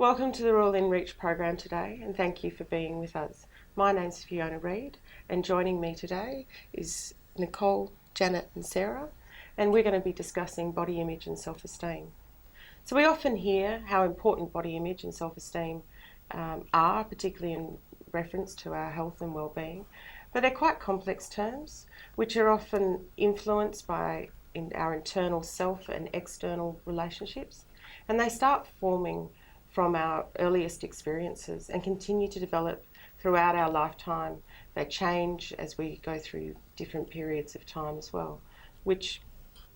Welcome to the Royal InReach program today, and thank you for being with us. My name's Fiona Reid, and joining me today is Nicole, Janet and Sarah, and we're going to be discussing body image and self-esteem. So we often hear how important body image and self-esteem are, particularly in reference to our health and well-being, but they're quite complex terms which are often influenced by our internal self and external relationships, and they start forming from our earliest experiences and continue to develop throughout our lifetime. They change as we go through different periods of time as well, which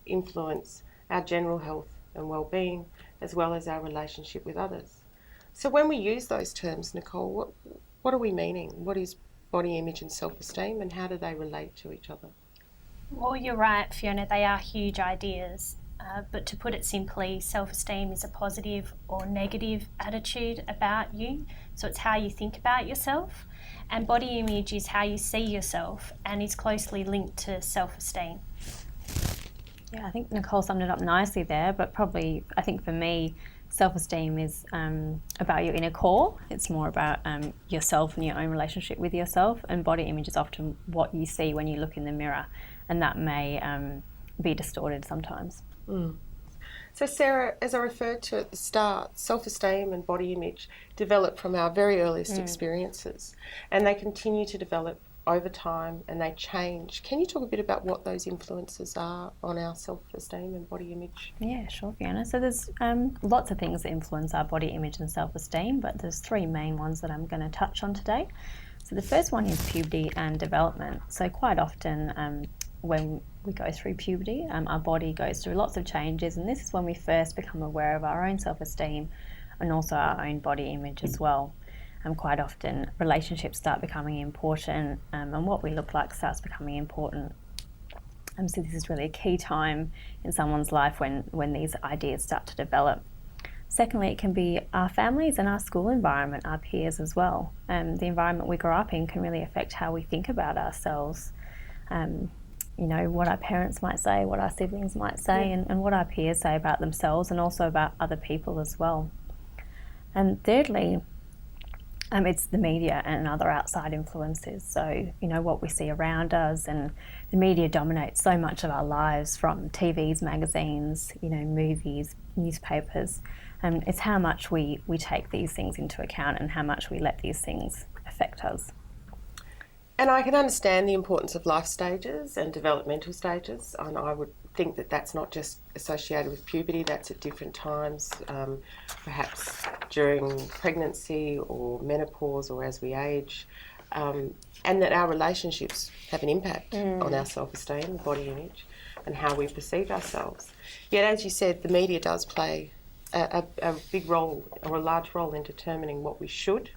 influence our general health and well-being as well as our relationship with others. So when we use those terms, Nicole, what are we meaning? What is body image and self-esteem, and how do they relate to each other? Well, you're right, Fiona, they are huge ideas. But to put it simply, self-esteem is a positive or negative attitude about you. So it's how you think about yourself. And body image is how you see yourself and is closely linked to self-esteem. Yeah, I think Nicole summed it up nicely there, but probably I think for me, self-esteem is about your inner core. It's more about yourself and your own relationship with yourself, and body image is often what you see when you look in the mirror, and that may be distorted sometimes. So Sarah, as I referred to at the start, self-esteem and body image develop from our very earliest experiences, and they continue to develop over time and they change. Can you talk a bit about what those influences are on our self-esteem and body image? Yeah, sure, Fiona. So there's lots of things that influence our body image and self-esteem, but there's three main ones that I'm going to touch on today. So the first one is puberty and development. So quite often when we go through puberty, our body goes through lots of changes, and this is when we first become aware of our own self-esteem and also our own body image as well. Quite often relationships start becoming important, and what we look like starts becoming important. So this is really a key time in someone's life when these ideas start to develop. Secondly, it can be our families and our school environment, our peers as well. The environment we grow up in can really affect how we think about ourselves. What our parents might say, what our siblings might say, and what our peers say about themselves and also about other people as well. And thirdly, it's the media and other outside influences. So, what we see around us, and the media dominates so much of our lives, from TVs, magazines, movies, newspapers. It's how much we take these things into account and how much we let these things affect us. And I can understand the importance of life stages and developmental stages, and I would think that that's not just associated with puberty, that's at different times, perhaps during pregnancy or menopause or as we age, and that our relationships have an impact on our self-esteem, body image, and how we perceive ourselves. Yet, as you said, the media does play a big role or a large role in determining what we should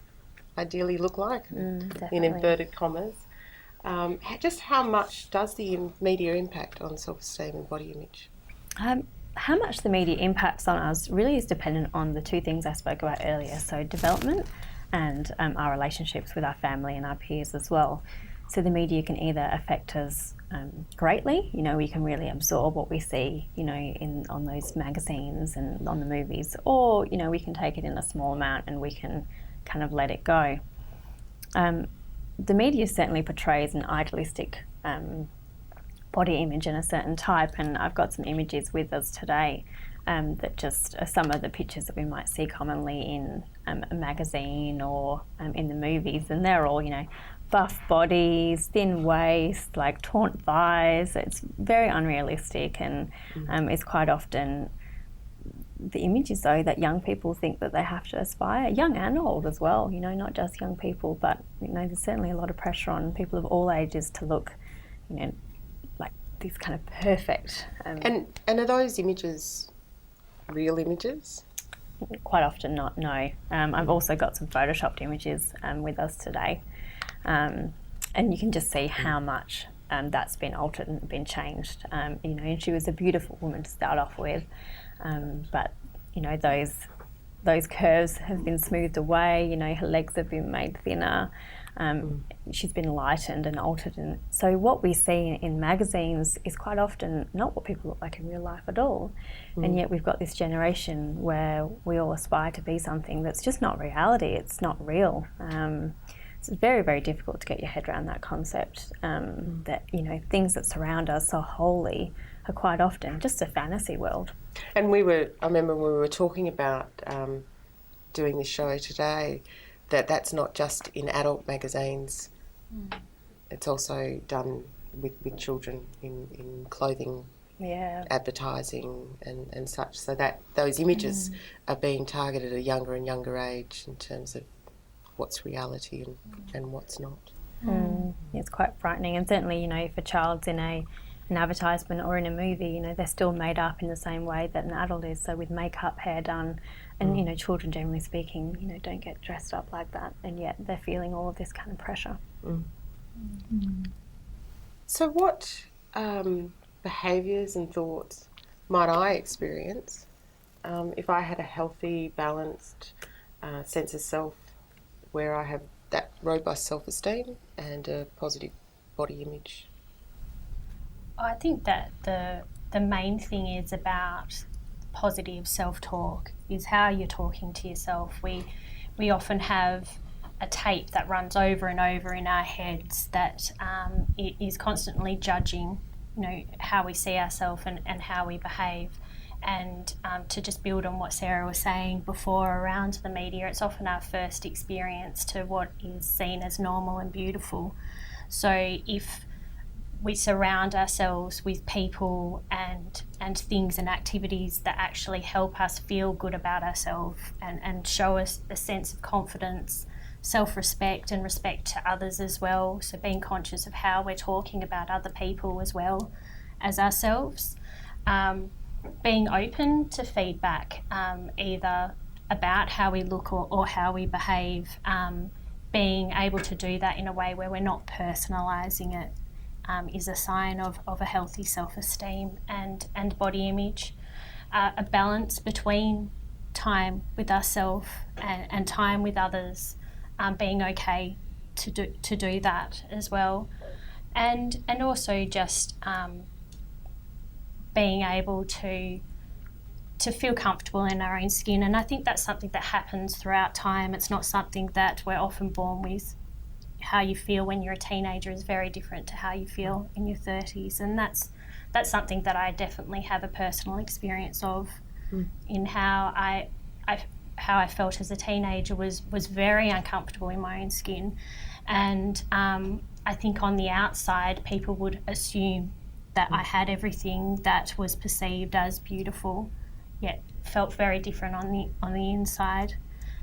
ideally look like, in inverted commas. Just how much does the media impact on self-esteem and body image? How much the media impacts on us really is dependent on the two things I spoke about earlier, so development and our relationships with our family and our peers as well. So the media can either affect us greatly, we can really absorb what we see, on those magazines and on the movies, or, we can take it in a small amount and we can kind of let it go. The media certainly portrays an idealistic body image in a certain type, and I've got some images with us today that just are some of the pictures that we might see commonly in a magazine or in the movies, and they're all, buff bodies, thin waist, like taunt thighs. It's very unrealistic, and it's quite often the image is though that young people think that they have to aspire, young and old as well, not just young people, but there's certainly a lot of pressure on people of all ages to look, like these kind of perfect. And are those images real images? Quite often not, no. I've also got some photoshopped images with us today, and you can just see how much that's been altered and been changed. And she was a beautiful woman to start off with. But those those curves have been smoothed away. Her legs have been made thinner. She's been lightened and altered. And so what we see in magazines is quite often not what people look like in real life at all. And yet we've got this generation where we all aspire to be something that's just not reality. It's not real. So it's very, very difficult to get your head around that concept, that, things that surround us so wholly are quite often just a fantasy world. And I remember when we were talking about doing this show today, that's not just in adult magazines. It's also done with children in clothing, advertising and such. So that those images are being targeted at a younger and younger age in terms of what's reality and what's not. It's quite frightening. And certainly, if a child's in an advertisement or in a movie, they're still made up in the same way that an adult is. So with makeup, hair done, and children generally speaking, don't get dressed up like that, and yet they're feeling all of this kind of pressure. So what behaviours and thoughts might I experience if I had a healthy, balanced sense of self, where I have that robust self-esteem and a positive body image? I think that the main thing is about positive self-talk, is how you're talking to yourself. We often have a tape that runs over and over in our heads that it is constantly judging, how we see ourselves and how we behave. And to just build on what Sarah was saying before around the media, it's often our first experience to what is seen as normal and beautiful. So if we surround ourselves with people and things and activities that actually help us feel good about ourselves and show us a sense of confidence, self-respect and respect to others as well, so being conscious of how we're talking about other people as well as ourselves, being open to feedback, either about how we look or how we behave, being able to do that in a way where we're not personalising it, is a sign of a healthy self-esteem and body image. A balance between time with ourselves and time with others, being okay to do that as well, and also just being able to feel comfortable in our own skin. And I think that's something that happens throughout time. It's not something that we're often born with. How you feel when you're a teenager is very different to how you feel in your 30s, and that's something that I definitely have a personal experience of, in how I felt as a teenager was very uncomfortable in my own skin, and I think on the outside people would assume that I had everything that was perceived as beautiful, yet felt very different on the inside.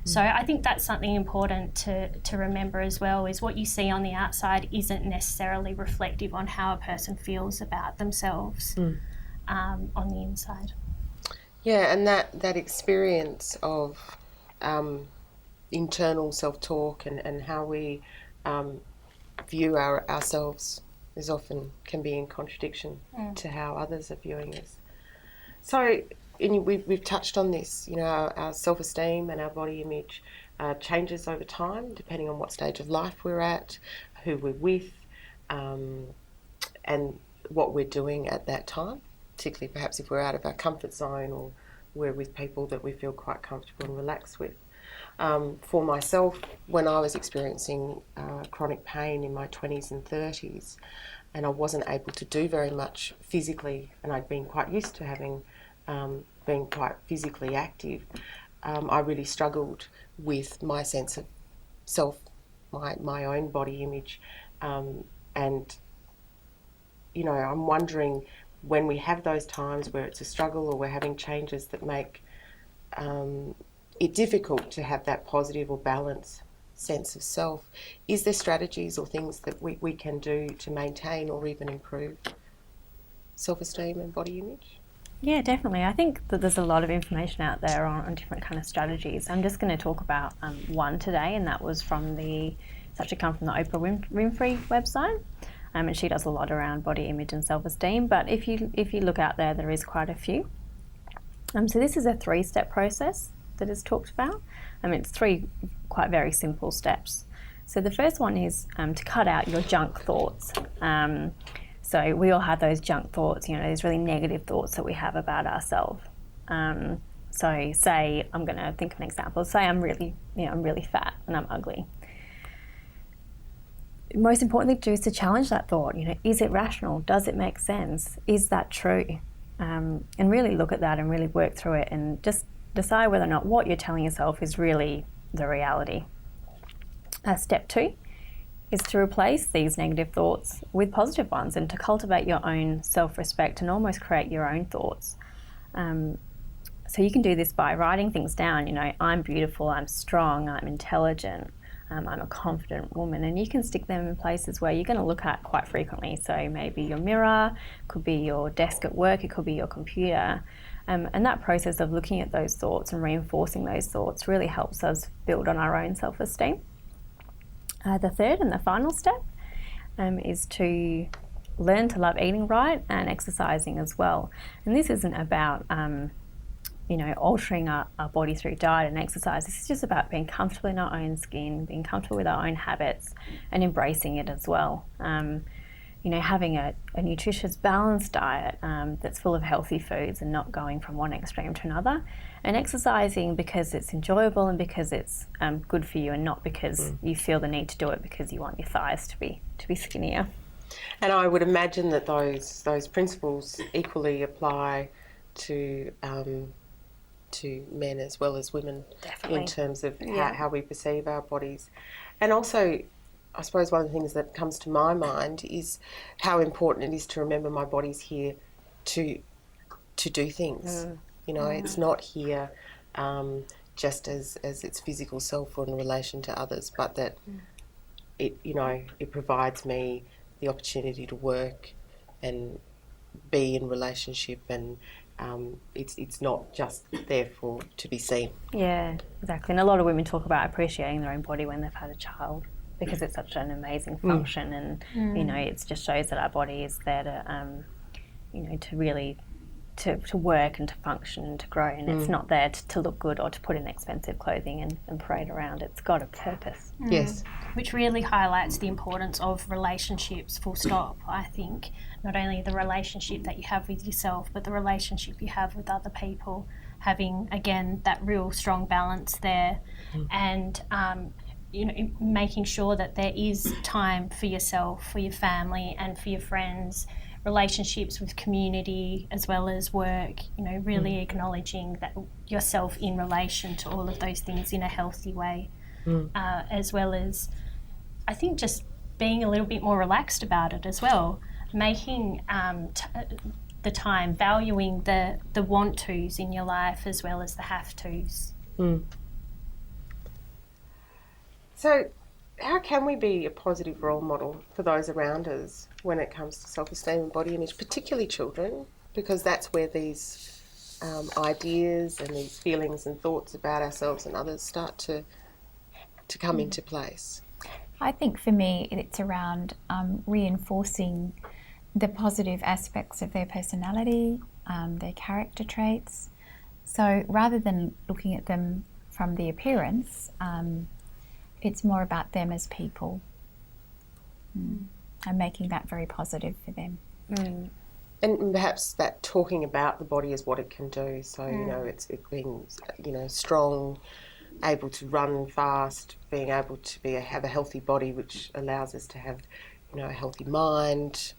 So I think that's something important to remember as well, is what you see on the outside isn't necessarily reflective on how a person feels about themselves on the inside. Yeah, and that experience of internal self-talk and how we view ourselves is often can be in contradiction to how others are viewing us. So we've touched on this, our self-esteem and our body image changes over time depending on what stage of life we're at, who we're with, and what we're doing at that time, particularly perhaps if we're out of our comfort zone or we're with people that we feel quite comfortable and relaxed with. For myself, when I was experiencing chronic pain in my 20s and 30s, and I wasn't able to do very much physically, and I'd been quite used to having been quite physically active, I really struggled with my sense of self, my own body image, and I'm wondering, when we have those times where it's a struggle or we're having changes that make it difficult to have that positive or balanced sense of self, is there strategies or things that we can do to maintain or even improve self-esteem and body image? Yeah, definitely. I think that there's a lot of information out there on different kind of strategies. I'm just going to talk about one today, and that was it's actually come from the Oprah Winfrey website, and she does a lot around body image and self-esteem. But if you look out there is quite a few. So this is a 3-step process. that is talked about. It's 3 quite very simple steps. So the first one is to cut out your junk thoughts. So we all have those junk thoughts, these really negative thoughts that we have about ourselves. So say, I'm going to think of an example. Say I'm really fat and I'm ugly. The most important thing to do is to challenge that thought. Is it rational? Does it make sense? Is that true? And really look at that and really work through it and just decide whether or not what you're telling yourself is really the reality. Step 2 is to replace these negative thoughts with positive ones and to cultivate your own self-respect and almost create your own thoughts. So you can do this by writing things down. I'm beautiful, I'm strong, I'm intelligent, I'm a confident woman, and you can stick them in places where you're going to look at quite frequently. So maybe your mirror, could be your desk at work, it could be your computer. And that process of looking at those thoughts and reinforcing those thoughts really helps us build on our own self-esteem. The third and the final step is to learn to love eating right and exercising as well. And this isn't about altering our body through diet and exercise. This is just about being comfortable in our own skin, being comfortable with our own habits and embracing it as well. Having a nutritious, balanced diet that's full of healthy foods and not going from one extreme to another. And exercising because it's enjoyable and because it's good for you and not because you feel the need to do it because you want your thighs to be skinnier. And I would imagine that those principles equally apply to men as well as women. Definitely. In terms of how we perceive our bodies. And also, I suppose one of the things that comes to my mind is how important it is to remember my body's here to do things. It's not here just as its physical self or in relation to others, but that it provides me the opportunity to work and be in relationship, and it's not just there to be seen. Yeah, exactly. And a lot of women talk about appreciating their own body when they've had a child because it's such an amazing function, and it just shows that our body is there to really to work and to function and to grow, and it's not there to look good or to put in expensive clothing and parade around. It's got a purpose. Yes. Which really highlights the importance of relationships, full stop, I think. Not only the relationship that you have with yourself, but the relationship you have with other people, having, again, that real strong balance there, and making sure that there is time for yourself, for your family and for your friends, relationships with community as well as work, really acknowledging that yourself in relation to all of those things in a healthy way, as well as, I think, just being a little bit more relaxed about it as well, making the time, valuing the want-tos in your life as well as the have-tos. So how can we be a positive role model for those around us when it comes to self-esteem and body image, particularly children, because that's where these ideas and these feelings and thoughts about ourselves and others start to come into place? I think for me it's around reinforcing the positive aspects of their personality, their character traits. So rather than looking at them from the appearance, it's more about them as people, and making that very positive for them. And perhaps that talking about the body is what it can do. So, it's being, strong, able to run fast, being able to have a healthy body, which allows us to have, a healthy mind,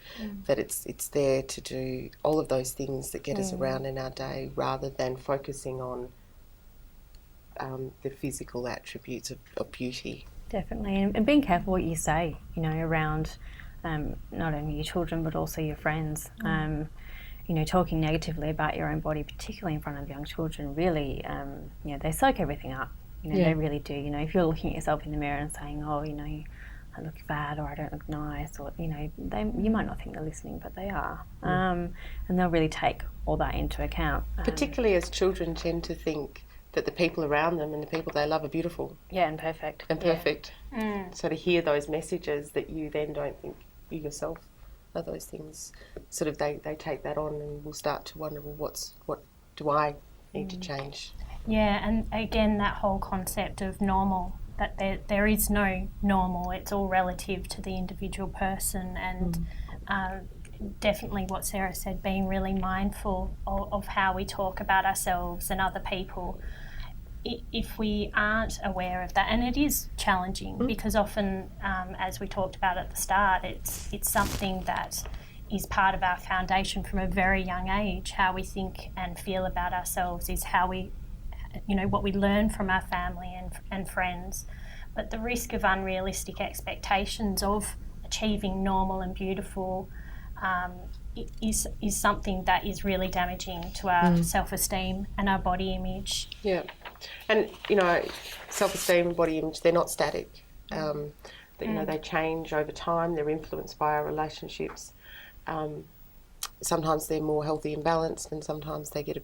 that it's there to do all of those things that get us around in our day, rather than focusing on the physical attributes of beauty. Definitely, and being careful what you say, around not only your children but also your friends. Talking negatively about your own body, particularly in front of young children, really, they soak everything up. They really do. If you're looking at yourself in the mirror and saying, "Oh, I look bad," or "I don't look nice," or you might not think they're listening, but they are, and they'll really take all that into account. Particularly as children tend to think that the people around them and the people they love are beautiful. Yeah, and perfect. So to hear those messages that you then don't think you yourself are those things, they take that on and will start to wonder, well, what do I need to change? Yeah, and again, that whole concept of normal, that there is no normal, it's all relative to the individual person, and definitely what Sarah said, being really mindful of how we talk about ourselves and other people. If we aren't aware of that, and it is challenging because often, as we talked about at the start, it's something that is part of our foundation from a very young age. How we think and feel about ourselves is how we, what we learn from our family and friends. But the risk of unrealistic expectations of achieving normal and beautiful is something that is really damaging to our self-esteem and our body image. Yeah. And, self-esteem and body image, they're not static. They change over time. They're influenced by our relationships. Sometimes they're more healthy and balanced, and sometimes they get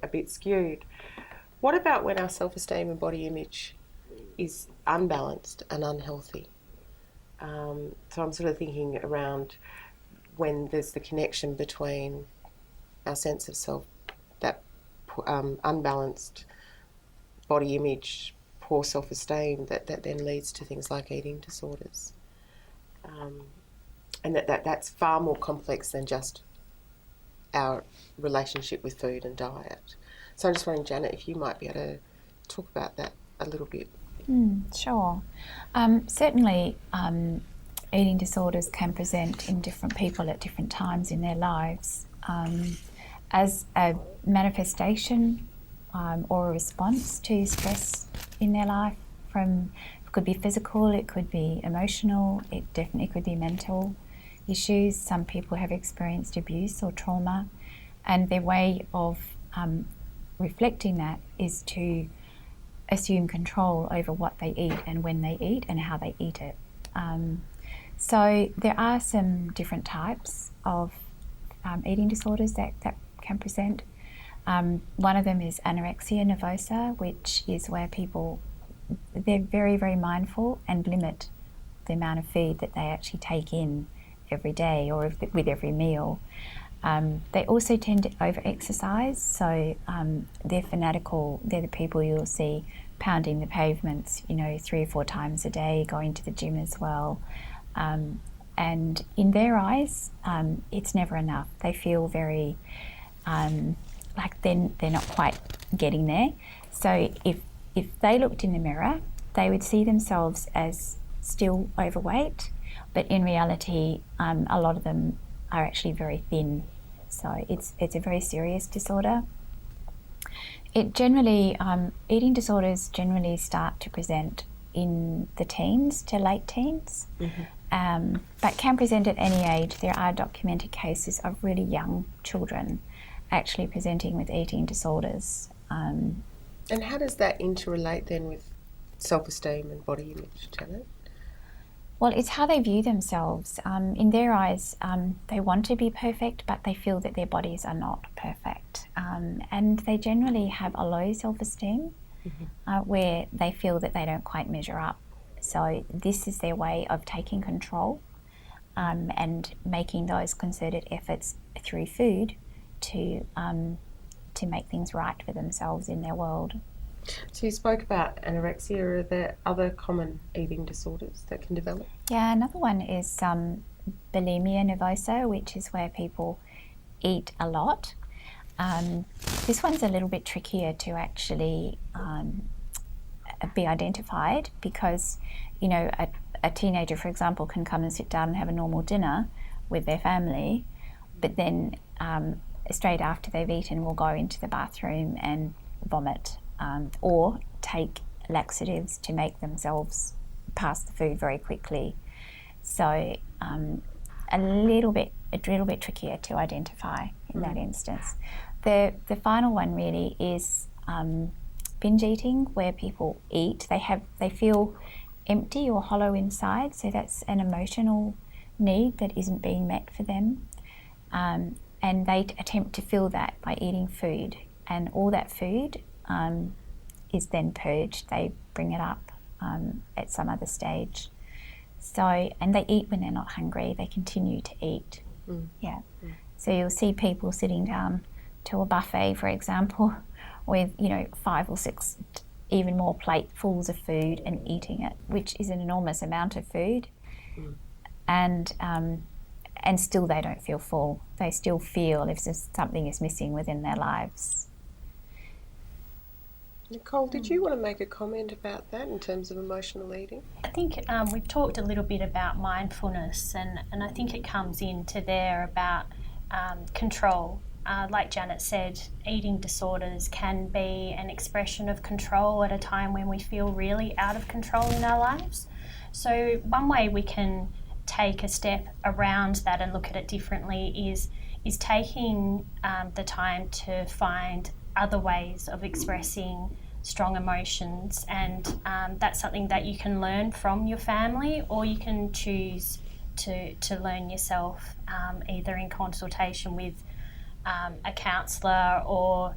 a bit skewed. What about when our self-esteem and body image is unbalanced and unhealthy? So I'm sort of thinking around when there's the connection between our sense of self, that unbalanced body image, poor self-esteem, that then leads to things like eating disorders. And that's far more complex than just our relationship with food and diet. So I'm just wondering, Janet, if you might be able to talk about that a little bit. Sure. Certainly, eating disorders can present in different people at different times in their lives as a manifestation or a response to stress in their life. It could be physical, it could be emotional, it definitely could be mental issues. Some people have experienced abuse or trauma, and their way of reflecting that is to assume control over what they eat and when they eat and how they eat it. So there are some different types of eating disorders that can present. One of them is anorexia nervosa, which is where they're very, very mindful and limit the amount of food that they actually take in every day or with every meal. They also tend to over-exercise, so they're fanatical. They're the people you'll see pounding the pavements, 3 or 4 times a day, going to the gym as well. And in their eyes, it's never enough. They feel very like they're not quite getting there. So if they looked in the mirror, they would see themselves as still overweight, but in reality, a lot of them are actually very thin. So it's a very serious disorder. It generally, eating disorders generally start to present in the teens to late teens, but can present at any age. There are documented cases of really young children actually presenting with eating disorders. And how does that interrelate then with self-esteem and body image, Janet? Well, it's how they view themselves. In their eyes, they want to be perfect, but they feel that their bodies are not perfect. And they generally have a low self-esteem where they feel that they don't quite measure up. So this is their way of taking control and making those concerted efforts through food to make things right for themselves in their world. So you spoke about anorexia. Are there other common eating disorders that can develop? Yeah, another one is bulimia nervosa, which is where people eat a lot. This one's a little bit trickier to actually be identified because, a teenager, for example, can come and sit down and have a normal dinner with their family, but then straight after they've eaten will go into the bathroom and vomit. Or take laxatives to make themselves pass the food very quickly. So a little bit trickier to identify in that instance. The final one really is binge eating, where people eat. They feel empty or hollow inside, so that's an emotional need that isn't being met for them. And they attempt to fill that by eating food, and all that food is then purged. They bring it up at some other stage. So, and they eat when they're not hungry. They continue to eat. So you'll see people sitting down to a buffet, for example, with 5 or 6 even more platefuls of food and eating it, which is an enormous amount of food. And still they don't feel full. They still feel if something is missing within their lives. Nicole, did you want to make a comment about that in terms of emotional eating? I think we've talked a little bit about mindfulness, and I think it comes into there about control. Like Janet said, eating disorders can be an expression of control at a time when we feel really out of control in our lives. So one way we can take a step around that and look at it differently is taking the time to find other ways of expressing strong emotions, and that's something that you can learn from your family, or you can choose to learn yourself, either in consultation with a counsellor or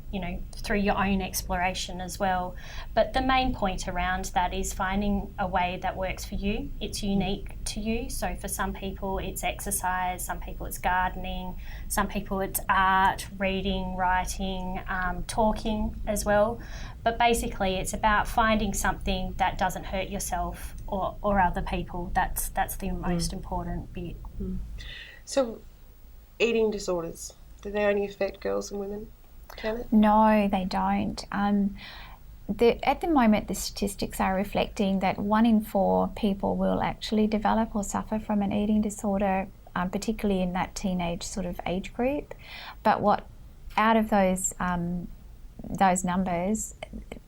through your own exploration as well. But the main point around that is finding a way that works for you. It's unique to you. So for some people it's exercise, some people it's gardening, some people it's art, reading, writing, talking as well. But basically it's about finding something that doesn't hurt yourself or other people. That's the most important bit. So eating disorders, do they only affect girls and women, Janet? No, they don't. At the moment, the statistics are reflecting that 1 in 4 people will actually develop or suffer from an eating disorder, particularly in that teenage sort of age group. But out of those numbers,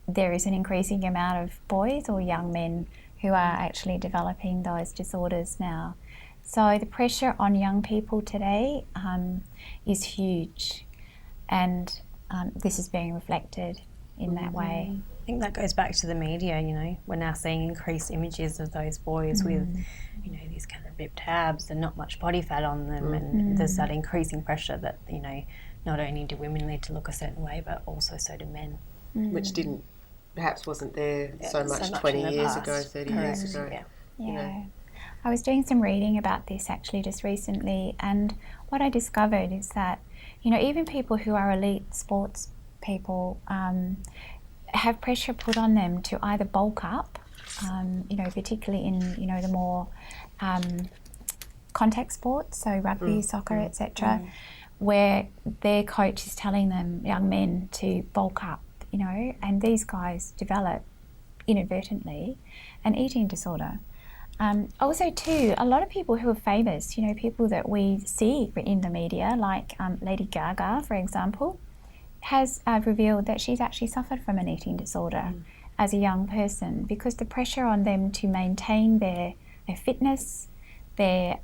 there is an increasing amount of boys or young men who are actually developing those disorders now. So the pressure on young people today is huge, and this is being reflected in that way. I think that goes back to the media. We're now seeing increased images of those boys with these kind of ripped abs and not much body fat on them, and there's that increasing pressure that not only do women need to look a certain way, but also so do men. Which perhaps wasn't there so much 20 years ago, 30 years ago. Yeah. I was doing some reading about this actually just recently, and what I discovered is that even people who are elite sports people have pressure put on them to either bulk up, particularly in the more contact sports, so rugby, soccer, etc., where their coach is telling them, young men, to bulk up, and these guys develop inadvertently an eating disorder. Also too, a lot of people who are famous, people that we see in the media, like Lady Gaga, for example, has revealed that she's actually suffered from an eating disorder as a young person, because the pressure on them to maintain their fitness, their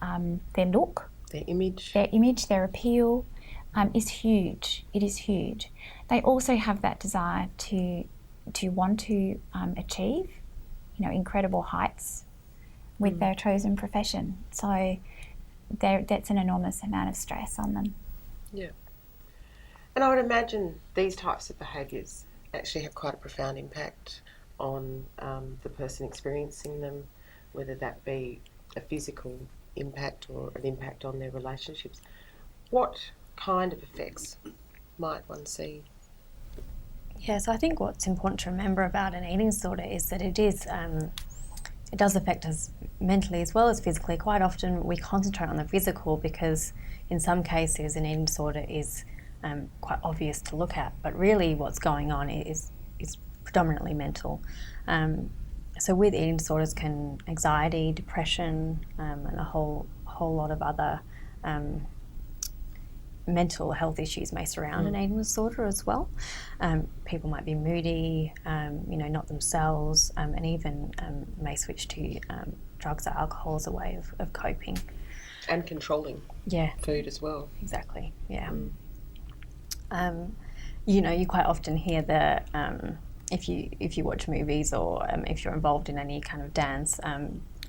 look, their image, their appeal, is huge. It is huge. They also have that desire to want to achieve, incredible heights with their chosen profession. So that's an enormous amount of stress on them. Yeah. And I would imagine these types of behaviours actually have quite a profound impact on the person experiencing them, whether that be a physical impact or an impact on their relationships. What kind of effects might one see? Yeah, so I think what's important to remember about an eating disorder is that it does affect us mentally as well as physically. Quite often we concentrate on the physical because in some cases an eating disorder is quite obvious to look at, but really what's going on is predominantly mental. So with eating disorders can anxiety, depression, and a whole lot of other mental health issues may surround an eating disorder as well. People might be moody, not themselves, and even may switch to drugs or alcohol as a way of coping. And controlling food as well. Exactly, yeah. You quite often hear the, if you watch movies or if you're involved in any kind of dance,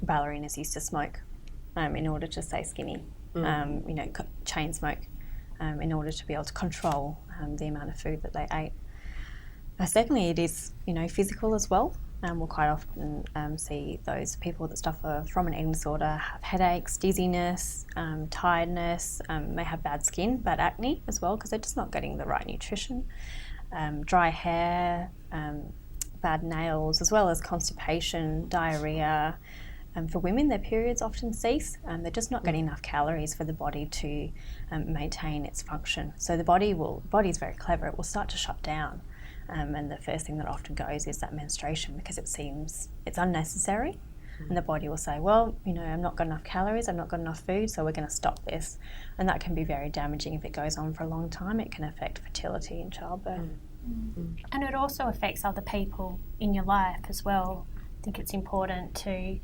ballerinas used to smoke in order to stay skinny, chain smoke. In order to be able to control the amount of food that they ate. Secondly, it is physical as well. We'll quite often see those people that suffer from an eating disorder have headaches, dizziness, tiredness, may have bad skin, bad acne as well, because they're just not getting the right nutrition. dry hair, bad nails, as well as constipation, diarrhea. For women, their periods often cease. They're just not getting enough calories for the body to maintain its function. So the body's very clever. It will start to shut down. And the first thing that often goes is that menstruation, because it seems it's unnecessary. And the body will say, well, I've not got enough calories, I've not got enough food, so we're going to stop this. And that can be very damaging if it goes on for a long time. It can affect fertility and childbirth. And it also affects other people in your life as well. I think it's important to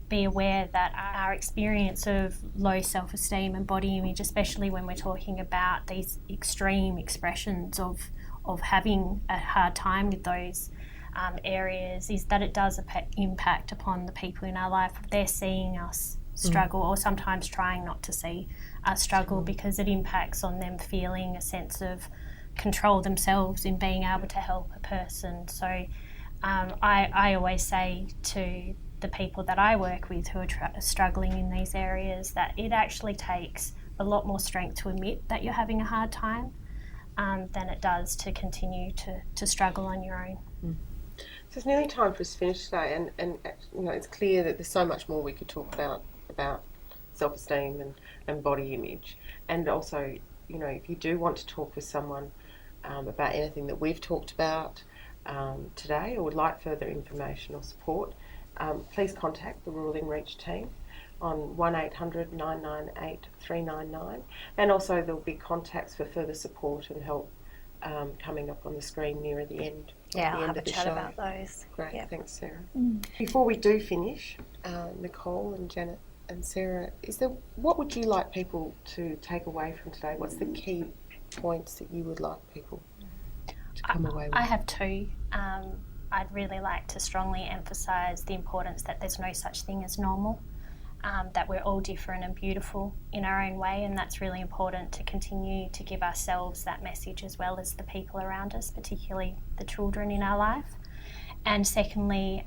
be aware that our experience of low self-esteem and body image, especially when we're talking about these extreme expressions of having a hard time with those areas, is that it does impact upon the people in our life. They're seeing us struggle, or sometimes trying not to see us struggle, because it impacts on them feeling a sense of control themselves in being able to help a person. So I always say to the people that I work with who are struggling in these areas that it actually takes a lot more strength to admit that you're having a hard time than it does to continue to struggle on your own. So it's nearly time for us to finish today, and it's clear that there's so much more we could talk about self-esteem and body image. And also, if you do want to talk with someone about anything that we've talked about today, or would like further information or support, please contact the Rural Inreach team on 1800 998 399, and also there'll be contacts for further support and help coming up on the screen near the end. Yeah, I'll have a chat about those. Great, yep. Thanks, Sarah. Before we do finish, Nicole and Janet and Sarah, what would you like people to take away from today? What's the key points that you would like people to come away with? I have two. I'd really like to strongly emphasise the importance that there's no such thing as normal, that we're all different and beautiful in our own way, and that's really important to continue to give ourselves that message as well as the people around us, particularly the children in our life. And secondly,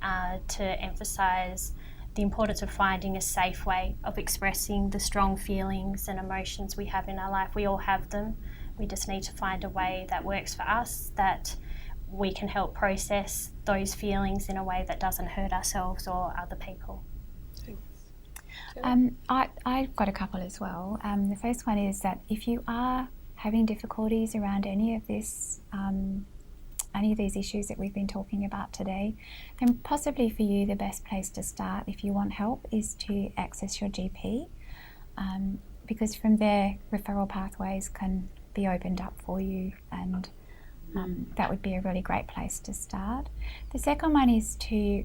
to emphasise the importance of finding a safe way of expressing the strong feelings and emotions we have in our life. We all have them. We just need to find a way that works for us, that we can help process those feelings in a way that doesn't hurt ourselves or other people. I've got a couple as well. The first one is that if you are having difficulties around any of these issues that we've been talking about today, then possibly for you the best place to start if you want help is to access your GP, because from there referral pathways can be opened up for you, and that would be a really great place to start. The second one is to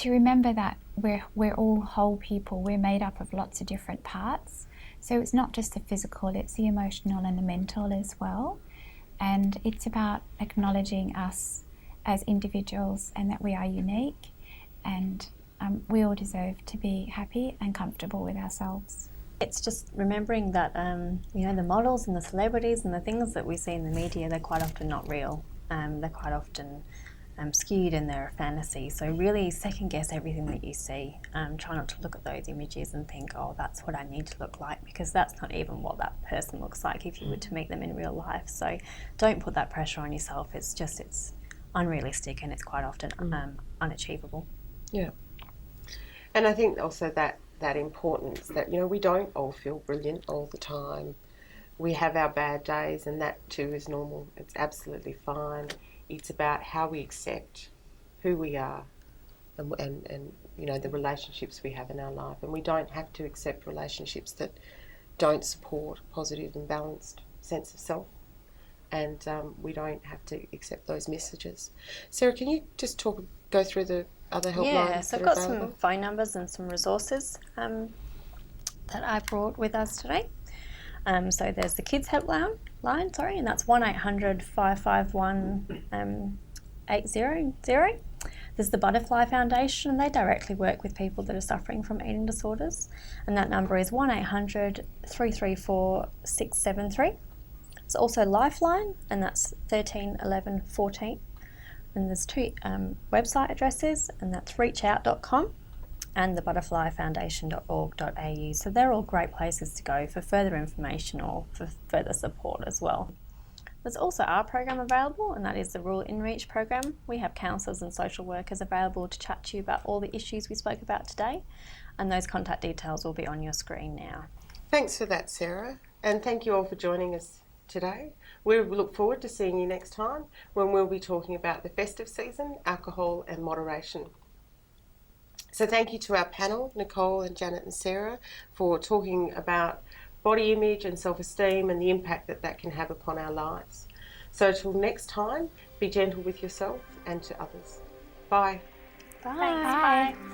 remember that we're all whole people. We're made up of lots of different parts. So it's not just the physical, it's the emotional and the mental as well. And it's about acknowledging us as individuals and that we are unique, and we all deserve to be happy and comfortable with ourselves. It's just remembering that, the models and the celebrities and the things that we see in the media, they're quite often not real. They're quite often skewed and they're a fantasy. So really second guess everything that you see. Try not to look at those images and think, oh, that's what I need to look like, because that's not even what that person looks like if you were to meet them in real life. So don't put that pressure on yourself. It's unrealistic, and it's quite often unachievable. Yeah. And I think also that importance that, we don't all feel brilliant all the time. We have our bad days, and that too is normal. It's absolutely fine. It's about how we accept who we are and the relationships we have in our life. And we don't have to accept relationships that don't support a positive and balanced sense of self. And we don't have to accept those messages. Sarah, can you just go through the other helplines? Yeah, so I've got some phone numbers and some resources that I brought with us today. So there's the Kids Helpline, and that's 1800 551 800. There's the Butterfly Foundation, and they directly work with people that are suffering from eating disorders, and that number is 1800 334 673. There's also Lifeline, and that's 13 11 14. And there's two website addresses, and that's reachout.com and the butterflyfoundation.org.au. So they're all great places to go for further information or for further support as well. There's also our program available, and that is the Rural In Reach program. We have counsellors and social workers available to chat to you about all the issues we spoke about today, and those contact details will be on your screen now. Thanks for that, Sarah, and thank you all for joining us today. We look forward to seeing you next time when we'll be talking about the festive season, alcohol and moderation. So thank you to our panel, Nicole and Janet and Sarah, for talking about body image and self-esteem and the impact that that can have upon our lives. So till next time, be gentle with yourself and to others. Bye. Bye. Thanks. Bye.